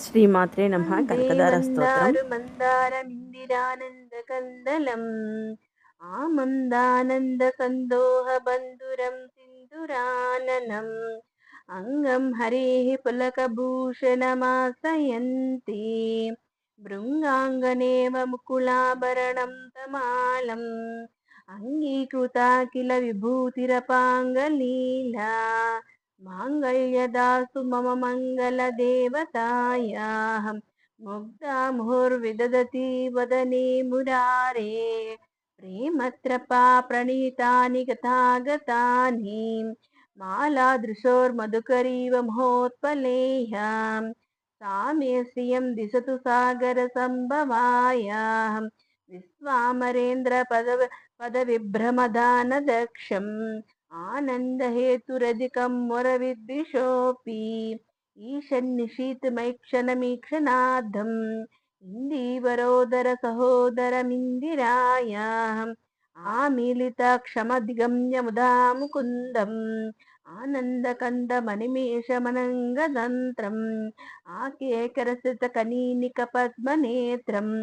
శ్రీమాత్రే నమః. వందే కనకదార స్తోత్రం. మందారు మందారమిందిరానంద కందలం ఆమందానంద కందోహ బంధురం సింధురాననం అంగం హరేః పులకభూషణమాసయంతి భృంగాంగనేవ ముకుళాభరణం తమాలం అంగీకృతా కిల విభూతిరపాంగలీలా మాంగళ్యదాసు మమ మంగళదేవతాయాః ముగ్ధా ముహుర్విదదతి వదనే మురారే ప్రేమత్రపా ప్రణీతాని గతాగతాని మాలాదృశోర్మధుకరీవ మహోత్పలేయాం सा मे श्रियं दिशतु सागर संभवायाः विश्वामरेन्द्र पदविभ्रमदानदक्षम् आनन्दहेतुरधिकं मुरविद्विषोऽपि ईशन्निशीतमैक्षणमीक्षणार्धम् इन्दीवरोदर सहोदरमिन्दिरायाः आमीलिताक्षमधिगम्य मुदा मुकुन्दम् आनन्दकन्दमनिमेषमनङ्गतन्त्रम् आकेकरसितकनीनिकपद्मनेत्रम्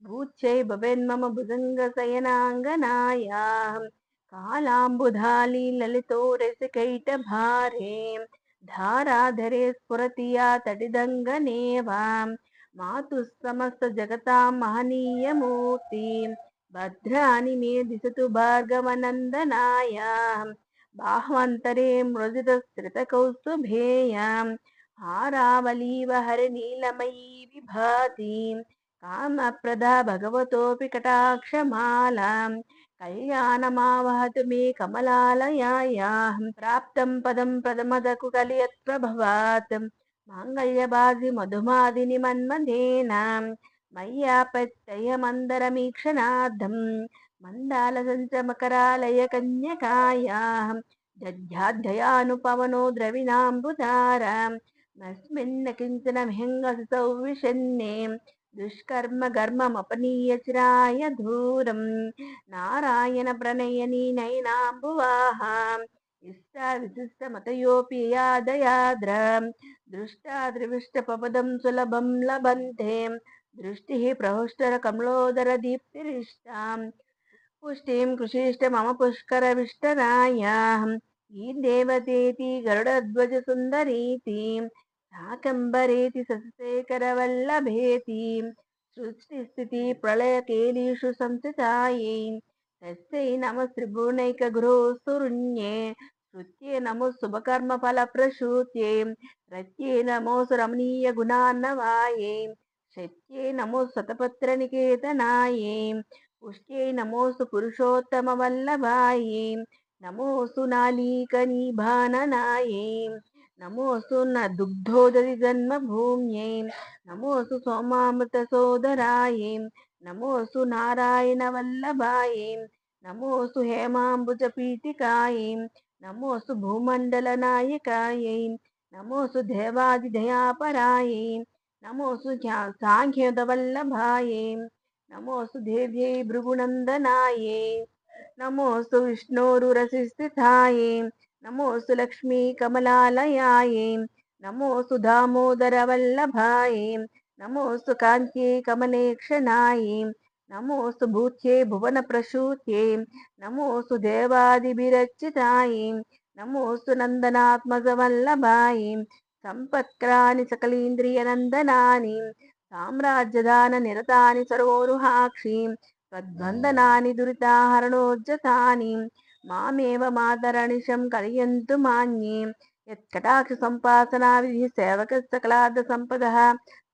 भूत्यै भवेन्मम भुजङ्गशयनाङ्गनायाः कालाम्बुधाली ललितोरसिकैटभारे धाराधरे स्फुरति या तटिदङ्गनेवां मातुः समस्तजगतां महनीयमूर्ति भद्राणि मे दिशतु भार्गवनन्दनायाः बाह्वन्तरे मृजितस्त्रितकौस्तुभेयां हारावलीव हरनीलमयी विभाति कामप्रदा भगवतोऽपि कटाक्षमालां कल्याणमावहतु मे कमलालयायाः प्राप्तं पदं प्रदमदकुकलयत्प्रभवात् माङ्गल्यबाधि मधुमादिनि मन्मथेनां मय्यापत्ययमन्दरमीक्षणार्धं मण्डालसञ्चमकरालय कन्यकायाः दध्याध्ययानुपवनो द्रविणाम्बुधाराम् नस्मिन्न किञ्चन विहङ्गसौ विशन्ने दुष्कर्म कर्ममपनीय चिराय धूरम् नारायण प्रणयनी नयनाम्बुवाहाम् इष्टाविशिष्टमतयोऽपि यादयाद्र दृष्टाद्रविष्टपदं सुलभं लभन्ते दृष्टिः प्रहुष्टर कमलोदर दीप्तिरिष्टाम् पुष्टिं कृषिष्ट मम पुष्करविष्टरायाः देवतेति गरुडध्वज सुन्दरीति शाकम्भरेति सशेखरवल्लभेति सृष्टिस्थिति प्रलयकेलीषु संस्थितायै तस्यै नमः त्रिभुवनैकगुरोस्तुरुण्ये श्रुत्ये नमो शुभकर्मफलप्रसूत्ये रत्ये नमो रमणीयगुणार्णवायै शत्ये नमो शतपत्रनिकेतनायै पुष्ट्यै नमोऽस्तु पुरुषोत्तमवल्लभायै नमोऽस्तु नालीकनिभाननायै नमोऽस्तु न दुग्धोदरि जन्मभूम्यै नमोऽस्तु सोमामृतसोदरायै नमोऽस्तु नारायणवल्लभायै नमोऽस्तु हेमाम्बुजपीठिकायै नमोऽस्तु भूमण्डलनायकायै नमोऽस्तु देवादिदयापरायै नमोऽस्तु साङ्ख्यदवल्लभायै नमोऽस्तु देव्यै भृगुनन्दनायै नमोऽस्तु विष्णोरुरसिस्थितायै नमोऽस्तु लक्ष्मी कमलालयायै नमोऽस्तु दामोदरवल्लभायै नमोऽस्तु कान्त्यै कमलेक्षणायै नमोऽस्तु भूत्यै भुवनप्रसूत्यै नमोऽस्तु देवादिभिरर्चितायै नमोऽस्तु नन्दनात्मजवल्लभायै सम्पत्क्रानि सकलीन्द्रियनन्दनानि साम्राज्यदान निरतानि सरोरुहाक्षीं तद्वन्दनानि दुरिताहरणोज्जतानि मामेव मातरणिशं कलयन्तु मान्ये यत्कटाक्ष सम्पासनाविधिः सेवकसकलादसम्पदः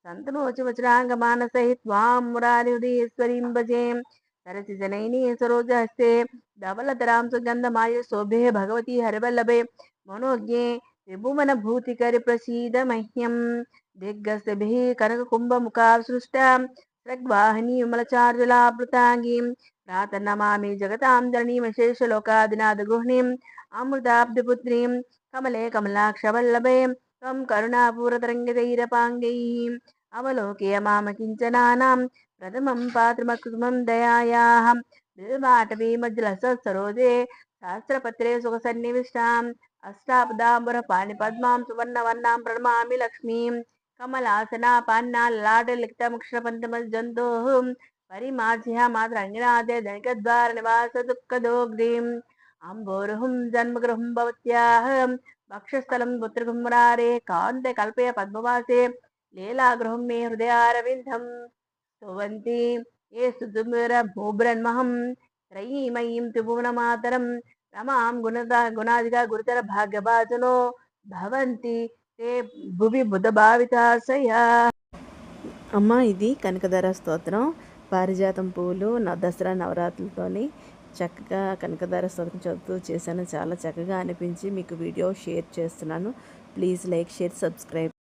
सन्तनोच वज्राङ्गमानसैः त्वां मुरारिहृदयेश्वरीं भजे सरसि जनैनी सरोजहस्ते धवलधरां सुगन्धमाय शोभे भगवती हरिवल्लभे मनोज्ञे त्रिभुवनभूतिकरि प्रसीद मह्यं दिग्गजभिः कनककुम्भमुखासृष्टां स्रग्वाहिनी विमलचारुलावृताङ्गीं प्रातर्नमामि जगतां जननीमशेषलोकादिनाथगृहिणीम् अमृताब्धिपुत्रीं कमले कमलाक्षवल्लभे त्वं करुणापूरतरङ्गितैरपाङ्गैः अवलोकय माम किञ्चनानां प्रथमं पात्रमकुसुमं दयायाः बिल्वाटवी मज्जलसरोजे सहस्रपत्रे सुखसन्निविष्टाम् अष्टापदाम्बरपाणिपद्मां सुवर्णवर्णां प्रणमामि लक्ष्मीं కమలాసనాపాన్నా లలాటలిఖితమక్షరపంచమజ్జంతోః పరిమార్జ్యామాతరంగిణాదే ధనికద్వార నివాస దుఃఖదోగ్రీం అంబోరుహం జన్మగృహం భవత్యాః వక్షస్థలం పుత్రగం మురారే కాంతే కల్పయ పద్మవాసే లీలాగృహం మే హృదయారవిందం స్తువంతి ఏ సుదుమిరభూబ్రన్మహం త్రయీమయీం త్రిభువనమాతరం రమాం గుణాదిగా గురుతర భాగ్యభాజనో భవంతి తే భువి బుధ భావితాశయా. అమ్మ, ఇది కనకధార స్తోత్రం. పారిజాతం పువ్వులు దసరా నవరాత్రులతోని చక్కగా కనకధార స్తోత్రం చదువుతూ చేశాను. చాలా చక్కగా అనిపించి మీకు వీడియో షేర్ చేస్తున్నాను. Please like, share, subscribe.